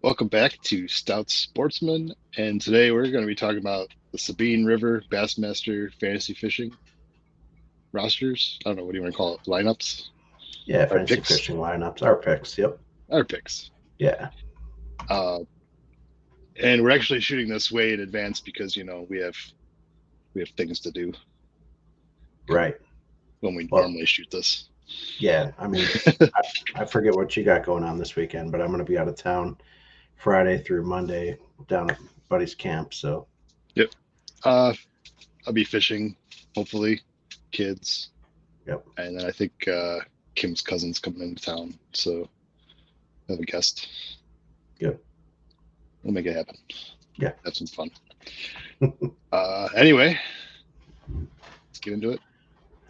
Welcome back to Stout Sportsmen, and today we're going to be talking about the Sabine River Bassmaster fantasy fishing rosters. I don't know, what do you want to call it? Lineups? Yeah, Our fancy picks? fishing lineups, our picks. Yep. Our picks. Yeah. Uh, and we're actually shooting this way in advance because we have things to do Right. when we Well, normally shoot this. yeah. I mean, I forget what you got going on this weekend, but I'm going to be out of town Friday through Monday down at buddy's camp. So, Yep. Uh, I'll be fishing, hopefully, kids, yep. and then I think Kim's cousin's coming into town, so I have a guest. Good. We'll make it happen. Yeah. Have some fun. Anyway, let's get into it.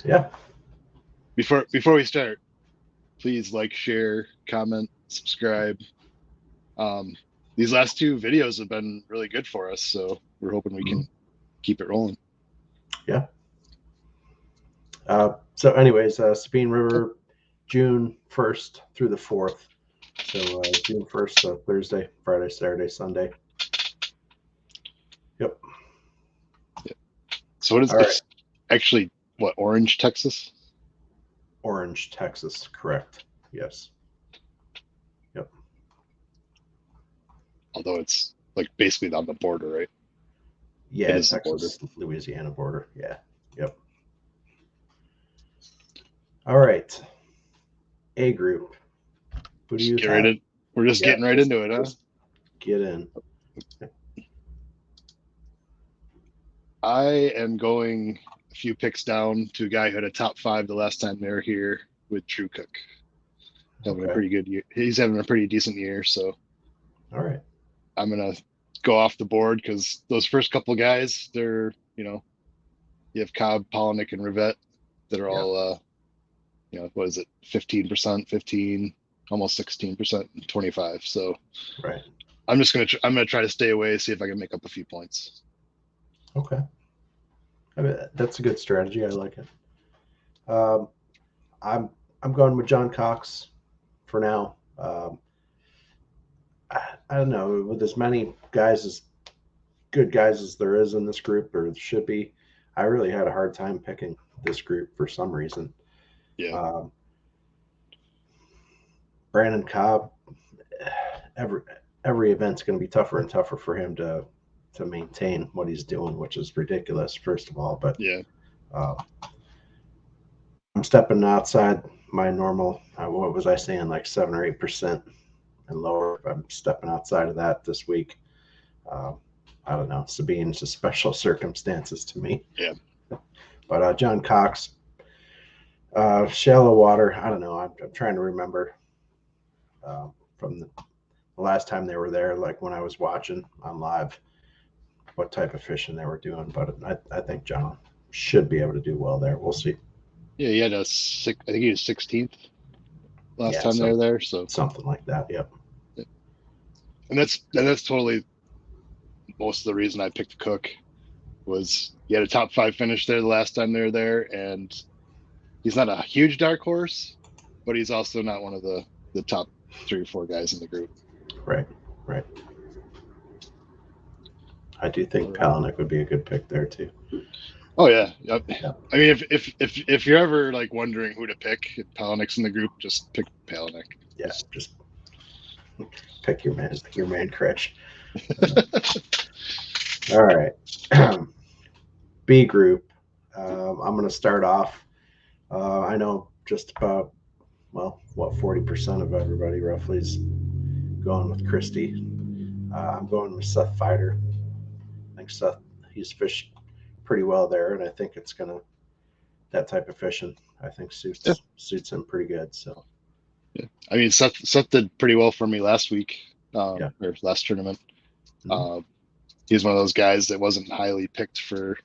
Yeah. Before we start, please like, share, comment, subscribe. These last two videos have been really good for us, so we're hoping we can keep it rolling. Yeah. So, anyways, Sabine River, June 1st through the 4th. So, June 1st, so Thursday, Friday, Saturday, Sunday. Yep. So what is All this? right. Actually, what, Orange, Texas? Orange, Texas. Correct. Yes. Yep. Although it's like basically on the border, right? It Yeah, is the border. Texas, Louisiana border. Yeah. Yep. All right. A group. Who do Just you get right have? in. We're just Yeah, getting right into it, huh? just get in. I am going a few picks down to a guy who had a top five the last time they were here with True Cook. Having a Okay. pretty good year. He's having a pretty decent year, so All right. I'm gonna go off the board because those first couple guys, they're you have Cobb, Polnick, and Rivette that are Yeah. all what is it, 15%, 15, almost 16%, 25. So Right. I'm gonna try to stay away, see if I can make up a few points. Okay. I mean, that's a good strategy. I like it. Um, I'm I'm going with John Cox for now. I don't know, with as many guys as good guys as there is in this group, or should be. I really had a hard time picking this group for some reason. Yeah, Um, Brandon Cobb, every every event's going to be tougher and tougher for him to maintain what he's doing, which is ridiculous. First of all, but yeah, uh, I'm stepping outside my normal. What was I saying? Like 7 or 8% and lower. I'm stepping outside of that this week. Uh, I don't know. Sabine's just special circumstances to me. yeah. But John Cox, shallow water. I don't know. I'm trying to remember from the last time they were there, like when I was watching on live, what type of fishing they were doing. But I think John should be able to do well there. We'll see. Yeah, he had a six. I think he was 16th last Yeah, time they were there. So, something like that. Yep. and that's totally most of the reason I picked Cook was he had a top five finish there the last time they were there, and he's not a huge dark horse, but he's also not one of the top three or four guys in the group. Right. Right. I do All think right. Palaniuk would be a good pick there too. Oh yeah, yep. Yep. I mean, if you're ever like wondering who to pick, if Palaniuk's in the group, just pick Palaniuk. Yeah. Just pick your man crush. All right. B group. I'm going to start off. I know just about, well, what, 40% of everybody roughly is going with Christie. I'm going with Seth Fighter. I think Seth, he's fished pretty well there, and I think it's going to, that type of fishing, I think Yeah, suits him pretty good. So, yeah. I mean, Seth did pretty well for me last week, yeah. or last tournament. Mhm. Uh, he's one of those guys that wasn't highly picked for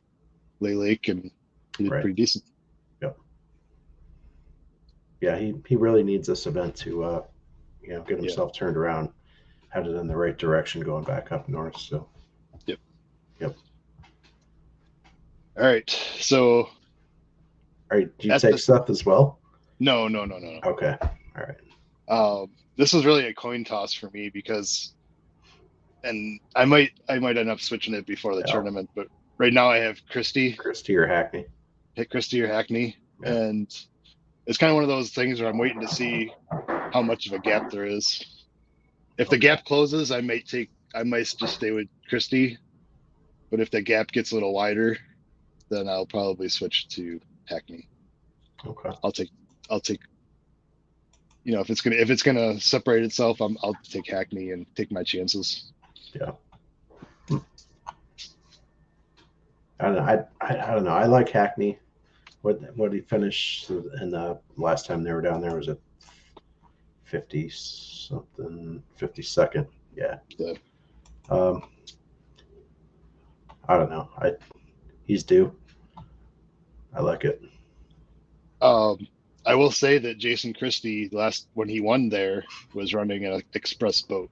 Lay Lake, and he did Right. pretty decent. Yep. Yeah, he really needs this event to, get Yeah. himself turned around, headed in the right direction going back up north. So, Yep. yep. All right. So All right. Do you at take the Seth as well? no. Okay. All right. This was really a coin toss for me because and I might end up switching it before the tournament, but right now I have Christie or Hackney. Hit Christie or Hackney, Yeah. and it's kind of one of those things where I'm waiting to see how much of a gap there is. If the gap closes, I might just stay with Christie, but if the gap gets a little wider, then I'll probably switch to Hackney. Okay. I'll take if it's gonna separate itself, I'll take Hackney and take my chances. Yeah. I don't know. I like Hackney. What did he finish in the last time they were down there? Was it 50 something, 52nd? Yeah. I don't know. He's due. I like it. I will say that Jason Christie when he won there was running an express boat,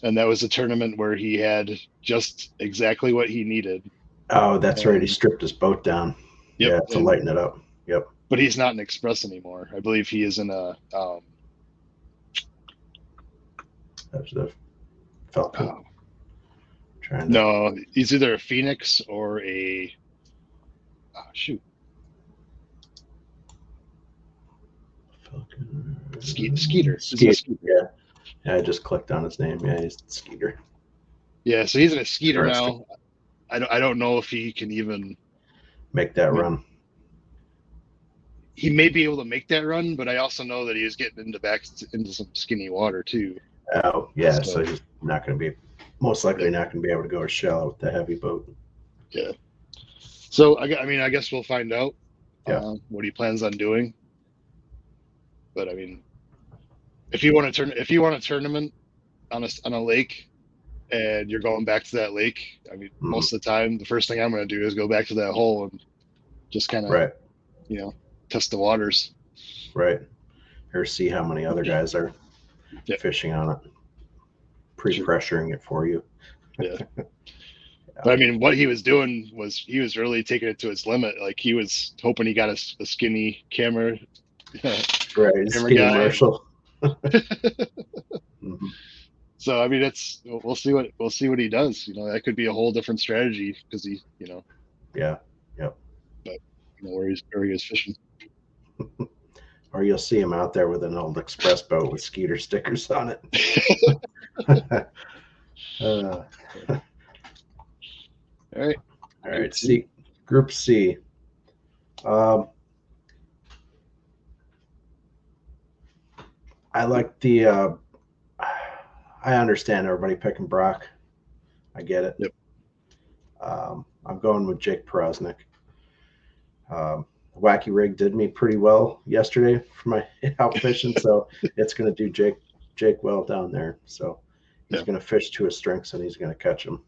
and that was a tournament where he had just exactly what he needed. Oh, that's right. He stripped his boat down. Yep, yeah, to lighten it up. Yep. But he's not an express anymore. I believe he is in a. That's the Falcon. No, he's either a Phoenix or a. Oh, shoot. Skeeter. Yeah. I just clicked on his name. Yeah, he's Skeeter. Yeah, so he's in a Skeeter now. I don't know if he can even make that run. He may be able to make that run, but I also know that he was getting into some skinny water too. Oh yeah, so he's not going to be most likely not going to be able to go as shallow with the heavy boat. Yeah. So I guess we'll find out what he plans on doing. But I mean, if you want a tournament on a lake, and you're going back to that lake, I mean, most of the time, the first thing I'm going to do is go back to that hole and just kind of, test the waters. Right. Or see how many other guys are fishing on it, pre-pressuring it for you. Yeah. But I mean, what he was doing was he was really taking it to its limit. Like he was hoping he got a skinny camera. Right, skinny Marshall. So I mean, we'll see what he does. That could be a whole different strategy because he. Yeah. Yep. But where he is fishing. Or you'll see him out there with an old express boat with Skeeter stickers on it. All right. C, Group C. I like the. I understand everybody picking Brock. I get it. Yep. I'm going with Jake Porosnik. Wacky Rig did me pretty well yesterday for my out fishing, so it's going to do Jake well down there. So he's going to fish to his strengths and he's going to catch them.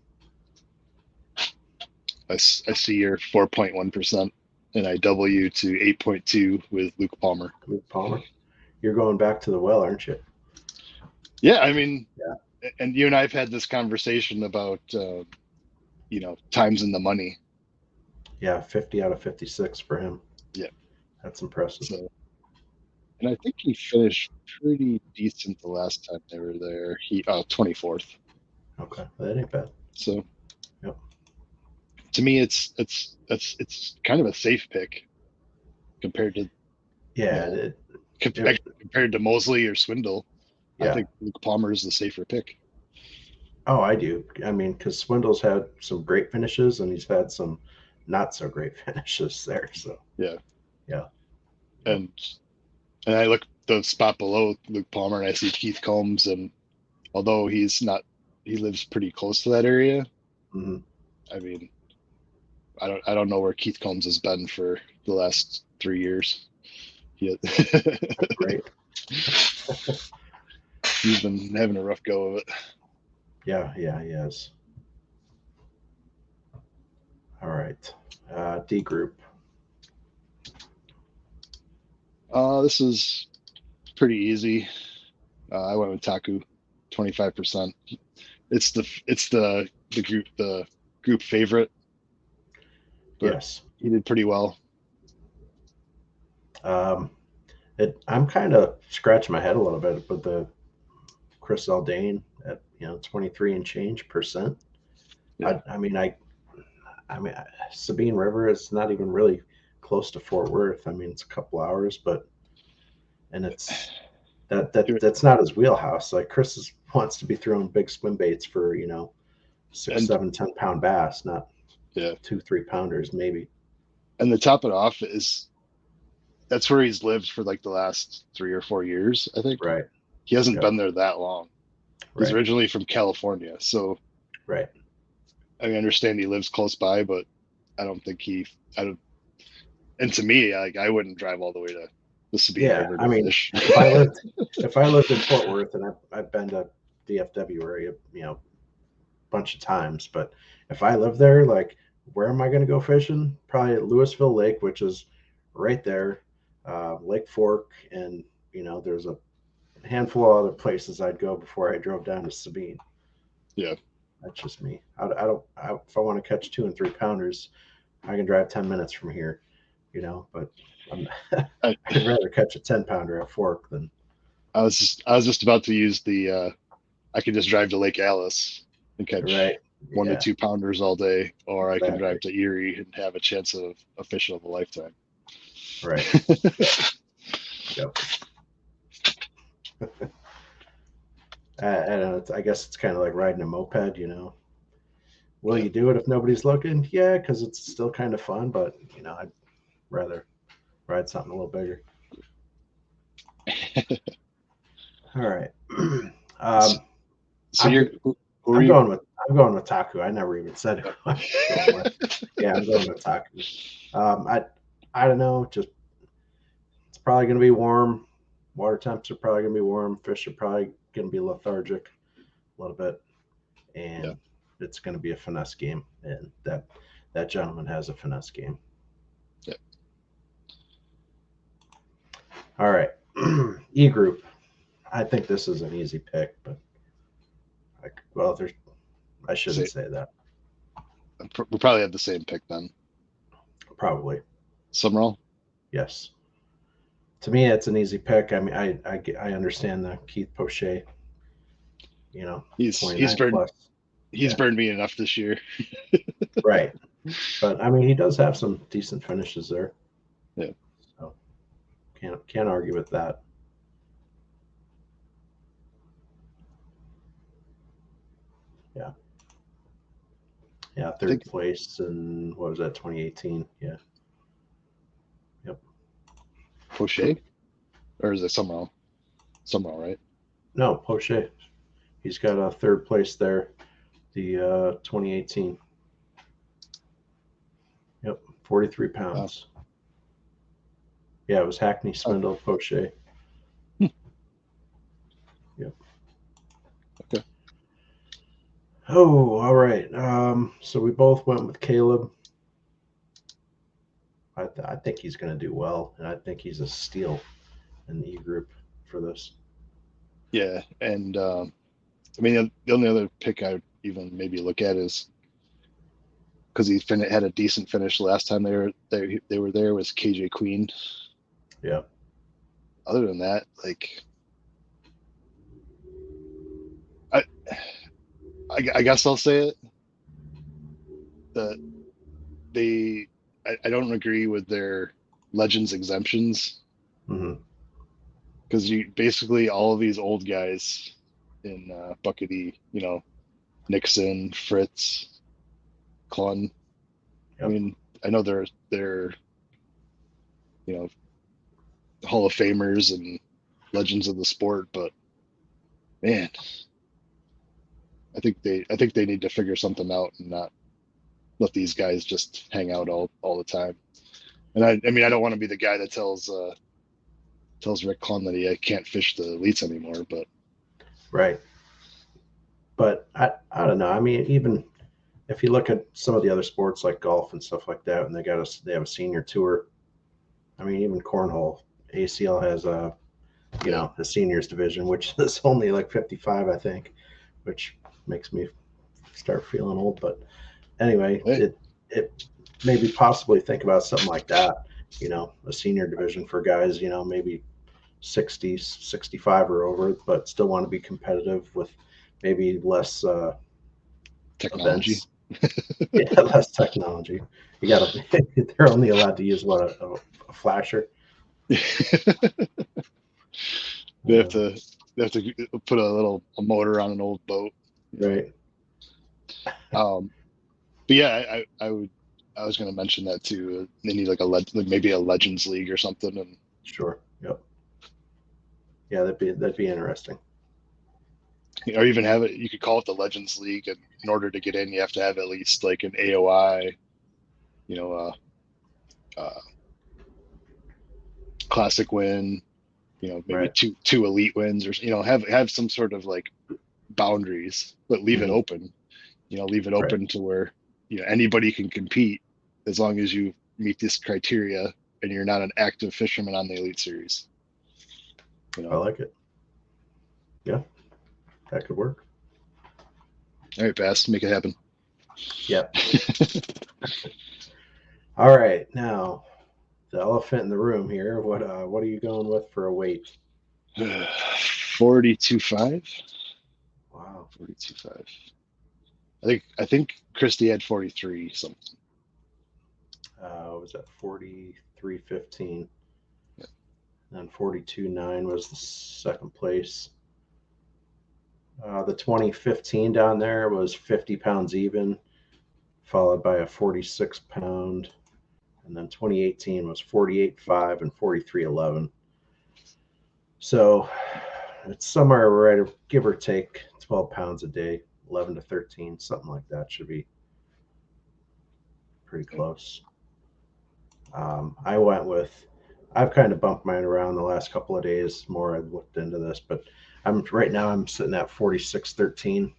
I see your 4.1%, and I double you to 8.2 with Luke Palmer. Luke Palmer, you're going back to the well, aren't you? Yeah, I mean, and you and I have had this conversation about, times in the money. Yeah, 50 out of 56 for him. Yeah, that's impressive. So, and I think he finished pretty decent the last time they were there. 24th. Okay, that ain't bad. So, to me, it's kind of a safe pick compared to compared to Mosley or Swindle. I think Luke Palmer is the safer pick. Oh, I do. I mean, because Swindle's had some great finishes and he's had some not so great finishes there. So yeah. And I look the spot below Luke Palmer and I see Keith Combs, and although he lives pretty close to that area. Mm-hmm. I mean, I don't know where Keith Combs has been for the last 3 years. Great. He's been having a rough go of it. Yeah, he is. All right. D group. This is pretty easy. I went with Taku, 25%. It's the group favorite. Yes. He did pretty well. I'm kind of scratching my head a little bit with the Chris Zaldane. 23 and change percent. Yeah. I mean, Sabine River is not even really close to Fort Worth. I mean, it's a couple hours, but and it's that's not his wheelhouse. Like wants to be throwing big swim baits for 6, And 7, 10 pound bass, not yeah, 2, 3 pounders maybe. and to top it off is that's where he's lived for like the last 3 or 4 years. I think Right. he hasn't Yep. been there that long. He's Right. originally from California, so Right. I understand he lives close by, but I don't think he. I don't. And to me, like I wouldn't drive all the way to the Sabine Yeah. River I to mean, fish. if I lived in Fort Worth, and I've been to DFW area, bunch of times, but if I live there, like, where am I going to go fishing? Probably at Louisville Lake, which is right there, Lake Fork, and there's a handful of other places I'd go before I drove down to Sabine. Yeah. That's just me. If I want to catch 2 and 3 pounders, I can drive 10 minutes from here, But I'm, I, I'd rather catch a 10 pounder at Fork than I was just about to use the I could just drive to Lake Alice and right. catch 1 to Yeah, 2 pounders all day, or I can exactly. drive to Erie and have a chance of a fish of a lifetime. Right. Yep. I guess it's kind of like riding a moped. Will Yeah. you do it if nobody's looking? Yeah, because it's still kind of fun, but I'd rather ride something a little bigger. All right. So, um, so I'm you're who are I'm you? going with Taku. I never even said who I'm going with. Yeah, I'm going with Taku. I don't know. Just it's probably going to be warm. Water temps are probably going to be warm. Fish are probably going to be lethargic a little bit, Yeah. and it's going to be a finesse game. And that gentleman has a finesse game. Yeah. All right, E group. I think this is an easy pick, but I shouldn't say that. We probably have the same pick then. Probably Summerall. yes. To me, it's an easy pick. I mean, I understand the Keith Poche. He's 29 burned plus. he's Yeah, burned me enough this year. right. But I mean, he does have some decent finishes there, Yeah. so can't argue with that. Yeah, yeah. I Third think place in what was that? 2018. Yeah. Yep. Poche, or is it Summerall? Summerall, right? No, Poche. He's got a third place there. The 2018. Yep. 43 Wow. pounds. Yeah, it was Hackney, Oh, Swindle, Poche. Yep. okay. Oh, all right. So we both went with Caleb. I think he's going to do well, and I think he's a steal in the E group for this. Yeah, and I mean the only other pick I would even maybe look at is because had a decent finish last time they were there was KJ Queen. Yeah. Other than that, like I I guess I'll say it that they I don't agree with their legends exemptions Hmm. because you basically all of these old guys in Buckety, Nixon, Fritz, Clun. I Yep. mean, I know they're you know Hall of Famers and legends of the sport, but man, I think they need to figure something out and not let these guys just hang out all the time. And I mean I don't want to be the guy that tells Rick Clun that he can't fish the elites anymore, but Right. But I don't know. I mean, even if you look at some of the other sports like golf and stuff like that, and they have a senior tour. I mean, even cornhole, ACL has yeah, the seniors division, which is only like 55, I think, which makes me start feeling old. But anyway, hey, it maybe possibly think about something like that. A senior division for guys, maybe 60, 65 or over, but still want to be competitive with maybe less Technology. events. Yeah, less technology. You gotta. They're only allowed to use what a flasher. They have Uh, to they have to put a motor on an old boat, you know. right. But yeah, I was going to mention that too. They need like maybe a Legends League or something, and Sure. Yep. Yeah, that'd be interesting. or even have it. You could call it the Legends League, and in order to get in, you have to have at least like an AOI, you know, uh, classic win, maybe Right. two elite wins, or have some sort of like boundaries, but leave it Hmm. open. Leave it Right. open to where anybody can compete as long as you meet this criteria and you're not an active fisherman on the elite series. I like it. Yeah, that could work. All right, Bass, make it happen. Yep. All right. Now, the elephant in the room here. What are you going with for a weight? 42.5. Wow. 42.5. I think Christy had 43 something. Was that 43.15? Yeah. And 42.9 was the second place. The 2015 down there was 50 pounds even, followed by a 46 pound. And then 2018 was 48.5 and 43.11. So it's somewhere right, give or take 12 pounds a day, 11 to 13, something like that should be pretty close. I went with, I've kind of bumped mine around the last couple of days more. I've looked into this, but I'm sitting at 46.13.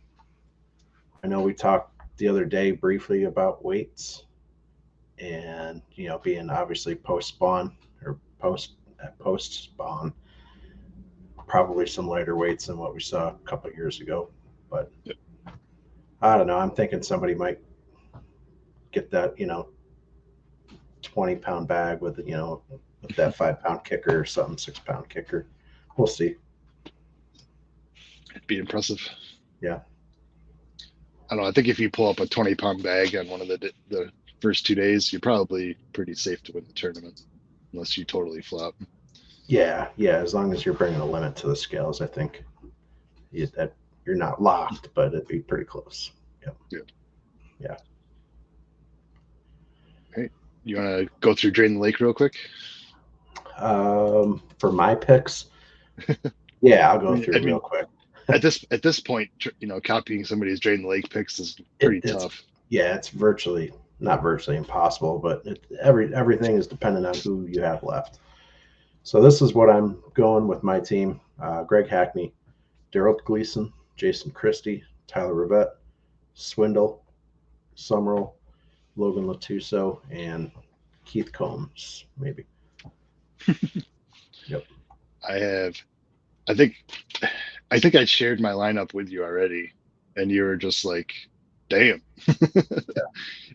I know we talked the other day briefly about weights and, being obviously post spawn or post spawn, probably some lighter weights than what we saw a couple of years ago. But Yep. I don't know. I'm thinking somebody might get that, 20-pound bag with that 5-pound kicker or something, 6-pound kicker. We'll see. It'd be impressive. Yeah. I don't know. I think if you pull up a 20-pound bag on one of the first 2 days, you're probably pretty safe to win the tournament, unless you totally flop. Yeah. Yeah. As long as you're bringing a limit to the scales, I think that you're not locked, but it'd be pretty close. Yep. Yeah. Yeah. All right. You want to go through Drain the Lake real quick? For my picks, yeah, I'll I go mean, through I it real mean, quick. at this point, copying somebody's Drain the Lake picks is pretty It's tough. yeah, it's not virtually impossible, but everything is dependent on who you have left. So this is what I'm going with my team: Greg Hackney, Daryl Gleason, Jason Christie, Tyler Rivette, Swindle, Summerall, Logan Latuso, and Keith Combs, maybe. Yep. I have, I think, I think I shared my lineup with you already, and you were just like, "Damn."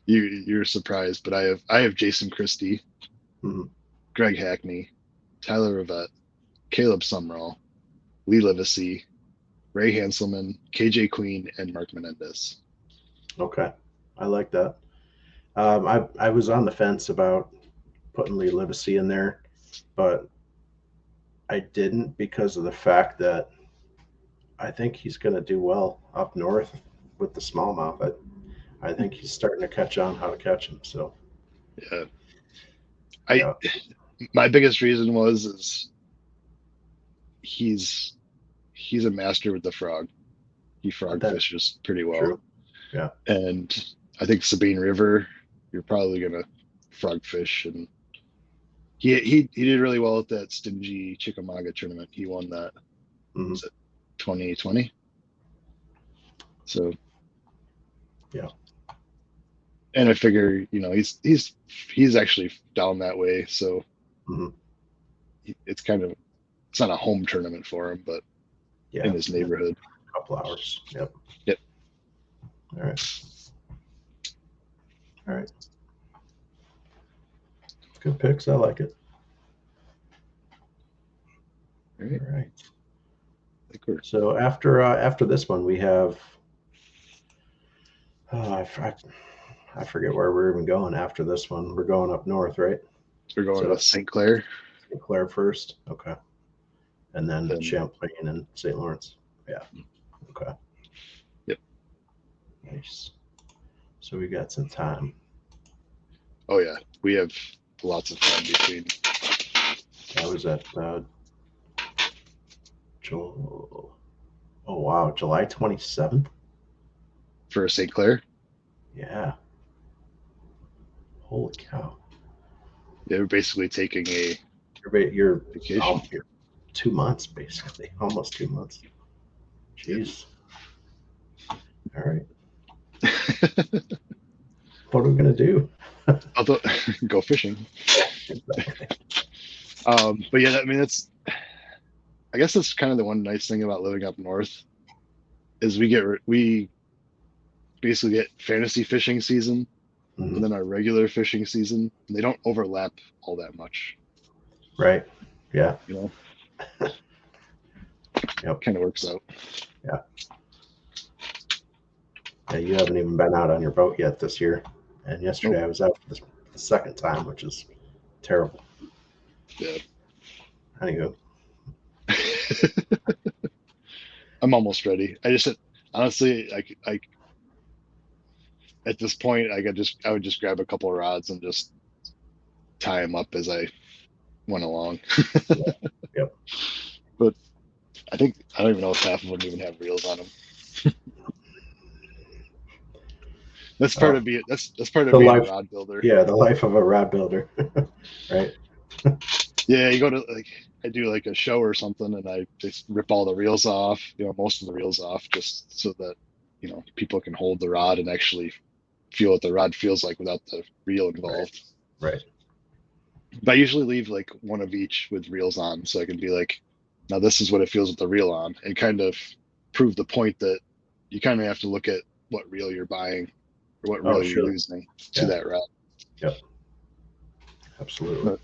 You're surprised, but I have Jason Christie, Mm-hmm. Greg Hackney, Tyler Rivette, Caleb Summerall, Lee Livesey, Ray Hanselman, KJ Queen, and Mark Menendez. Okay, I like that. I was on the fence about putting Lee Livesey in there, but I didn't because of the fact that I think he's going to do well up north with the smallmouth. I think he's starting to catch on how to catch him. So Yeah, I yeah, my biggest reason is he's he's a master with the frog. He frog that fishes pretty well, true. Yeah. and I think Sabine River, you're probably gonna frog fish, and he did really well at that Stingy Chickamauga tournament. He won that. Hmm. Was it 2020? So Yeah. and I figure he's actually down that way, so Hmm. it's kind of it's not a home tournament for him, but in Yeah. his Yeah. neighborhood. A couple hours. Yep. Yep. All right. All right. Good picks. I like it. All All right. right. I think Sure. So after this one, we have I forget where we're even going after this one. We're going up north, right? We're going So to St. Clair. St. Clair first, okay, and then Then, Champlain and St. Lawrence. Yeah, okay, yep. nice. So we got some time. Oh yeah, we have lots of time between. That was at July. Oh wow, July 27th. For St. Clair. Yeah. Holy cow. Yeah, we're basically taking a You're vacation. 2 months basically, almost 2 months. Jeez. All right. What are we gonna do? Although, go fishing. Exactly. But yeah, I mean, I guess that's kind of the one nice thing about living up north is we basically get fantasy fishing season and Mhm. then our regular fishing season, and they don't overlap all that much. Right. Yeah. You know, Yep. kind of works out. Yeah. Yeah. You haven't even been out on your boat yet this year, and Nope. yesterday I was out for the second time, which is terrible. Yeah. Anywho. I'm almost ready. I just honestly, I at this point, I would just grab a couple of rods and just tie them up as I went along. Yeah. Yep. But I don't even know if half of them even have reels on them. That's part Oh, of being that's part of the being a life. rod builder. Yeah, the life of a rod builder. Right. Yeah, you go to like I do like a show or something, and I just rip all the reels off, most of the reels off, just so that people can hold the rod and actually feel what the rod feels like without the reel Right. involved. Right. But I usually leave like one of each with reels on, so I can be like, now this is what it feels with the reel on, and kind of prove the point that you kind of have to look at what reel you're buying or what Oh, reel you're sure. using to Yeah. that rod. Yep. Absolutely. But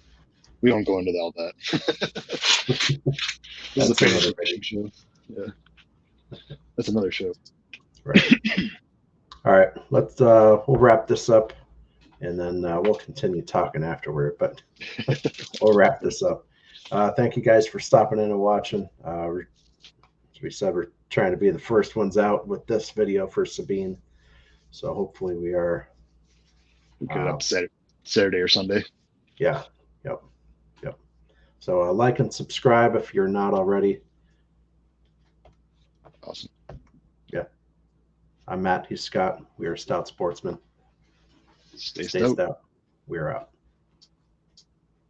we don't go into all that. This is a That's another fantasy video. fishing show. Yeah, that's another show. Right. All right. We'll wrap this up, and then we'll continue talking afterward. But we'll wrap this up. Thank you guys for stopping in and watching. As we said, we're trying to be the first ones out with this video for Sabine. So hopefully we are. We get it Uh, up Saturday or Sunday. yeah. Yep. Yep. So like and subscribe if you're not already. Awesome. Yeah. I'm Matt. He's Scott. We are Stout Sportsmen. Stay Stay stout. stout. We're out.